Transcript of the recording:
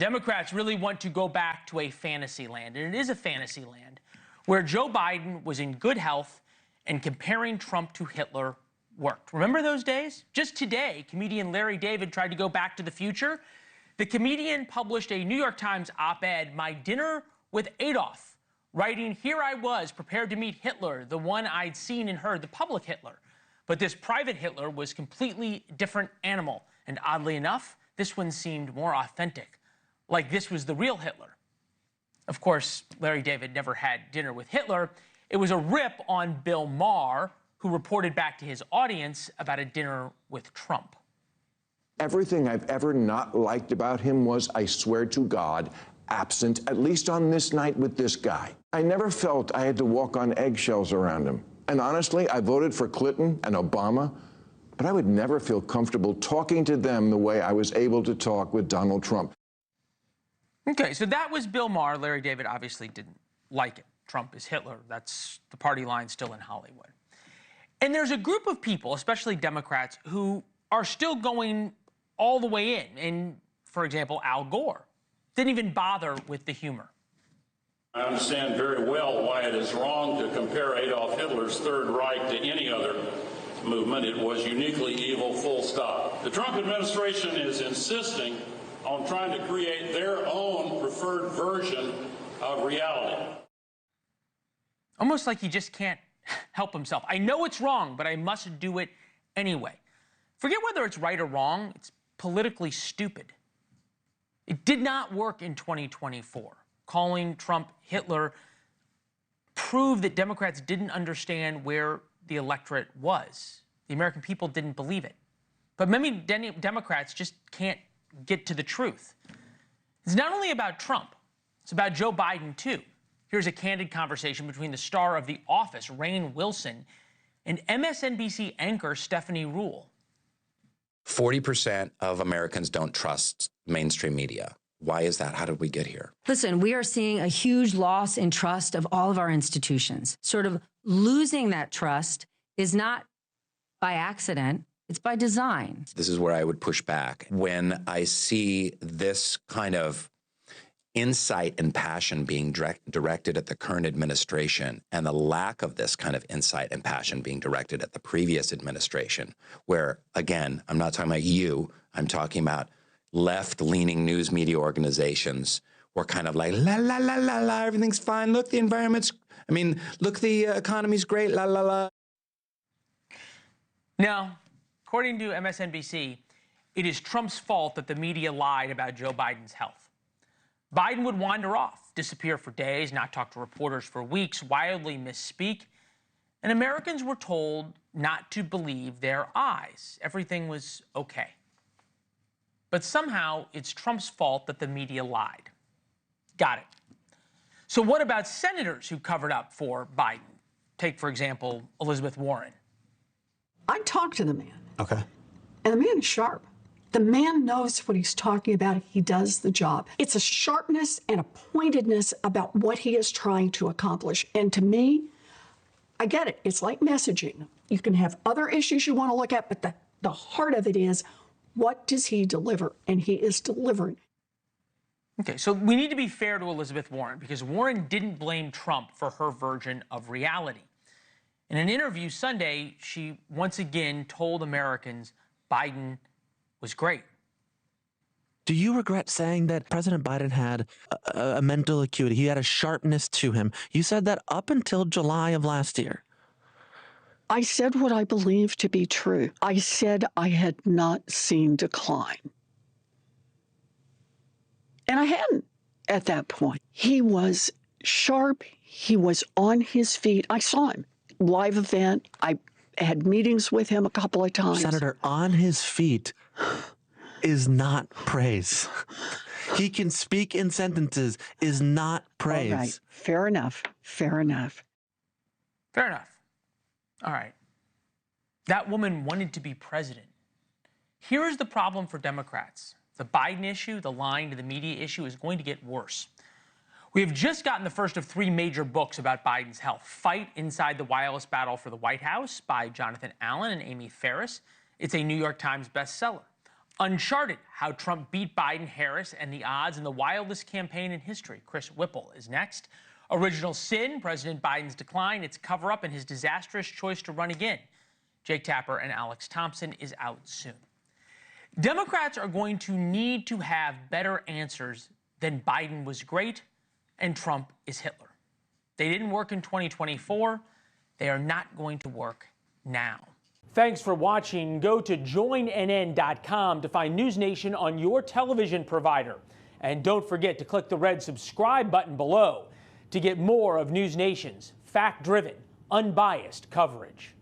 Democrats really want to go back to a fantasy land, and it is a fantasy land, where Joe Biden was in good health and comparing Trump to Hitler worked. Remember those days? Just today, comedian Larry David tried to go back to the future. The comedian published a New York Times op-ed, "My Dinner with Adolf," writing, "Here I was, prepared to meet Hitler, the one I'd seen and heard, the public Hitler. But this private Hitler was completely different animal. And oddly enough, this one seemed more authentic, like this was the real Hitler." Of course, Larry David never had dinner with Hitler. It was a rip on Bill Maher, who reported back to his audience about a dinner with Trump. Everything I've ever not liked about him was, I swear to God, absent, at least on this night with this guy. I never felt I had to walk on eggshells around him. And honestly, I voted for Clinton and Obama, but I would never feel comfortable talking to them the way I was able to talk with Donald Trump. Okay, so that was Bill Maher. Larry David obviously didn't like it. Trump is Hitler. That's the party line still in Hollywood. And there's a group of people, especially Democrats, who are still going all the way in. And, for example, Al Gore didn't even bother with the humor. I understand very well why it is wrong to compare Adolf Hitler's Third Reich to any other movement. It was uniquely evil, full stop. The Trump administration is insisting on trying to create their own preferred version of reality. Almost like he just can't help himself. I know it's wrong, but I must do it anyway. Forget whether it's right or wrong. It's politically stupid. It did not work in 2024. Calling Trump Hitler proved that Democrats didn't understand where the electorate was. The American people didn't believe it. But many Democrats just can't get to the truth. It's not only about Trump, it's about Joe Biden, too. Here's a candid conversation between the star of The Office, Rainn Wilson, and MSNBC anchor Stephanie Ruhle. 40% of Americans don't trust mainstream media. Why is that? How did we get here? Listen, we are seeing a huge loss in trust of all of our institutions. Sort of losing that trust is not by accident, it's by design. This is where I would push back. When I see this kind of insight and passion being directed at the current administration, and the lack of this kind of insight and passion being directed at the previous administration, where, again, I'm not talking about you, I'm talking about left-leaning news media organizations were kind of like, la, la, la, la, la, everything's fine. Look, the environment's, look, the economy's great, la, la, la. Now, according to MSNBC, it is Trump's fault that the media lied about Joe Biden's health. Biden would wander off, disappear for days, not talk to reporters for weeks, wildly misspeak, and Americans were told not to believe their eyes. Everything was okay. But somehow, it's Trump's fault that the media lied. Got it. So what about senators who covered up for Biden? Take, for example, Elizabeth Warren. I talked to the man. Okay. And the man is sharp. The man knows what he's talking about. He does the job. It's a sharpness and a pointedness about what he is trying to accomplish. And to me, I get it. It's like messaging. You can have other issues you want to look at, but the heart of it is, what does he deliver? And he is delivering. Okay, so we need to be fair to Elizabeth Warren, because Warren didn't blame Trump for her version of reality. In an interview Sunday, she once again told Americans Biden was great. Do you regret saying that President Biden had a mental acuity? He had a sharpness to him. You said that up until July of last year. I said what I believed to be true. I said I had not seen decline. And I hadn't at that point. He was sharp. He was on his feet. I saw him. Live event. I had meetings with him a couple of times. Senator, on his feet is not praise. He can speak in sentences is not praise. All right. Fair enough. Fair enough. Fair enough. All right. That woman wanted to be president. Here is the problem for Democrats. The Biden issue, the lying to the media issue, is going to get worse. We have just gotten the first of 3 major books about Biden's health. Fight Inside the Wireless Battle for the White House by Jonathan Allen and Amy Ferris. It's a New York Times bestseller. Uncharted, how Trump beat Biden, Harris, and the odds in the wildest campaign in history. Chris Whipple is next. Original Sin, President Biden's decline, its cover-up, and his disastrous choice to run again. Jake Tapper and Alex Thompson is out soon. Democrats are going to need to have better answers than Biden was great and Trump is Hitler. They didn't work in 2024. They are not going to work now. Thanks for watching. Go to joinnn.com to find NewsNation on your television provider. And don't forget to click the red subscribe button below to get more of NewsNation's fact-driven, unbiased coverage.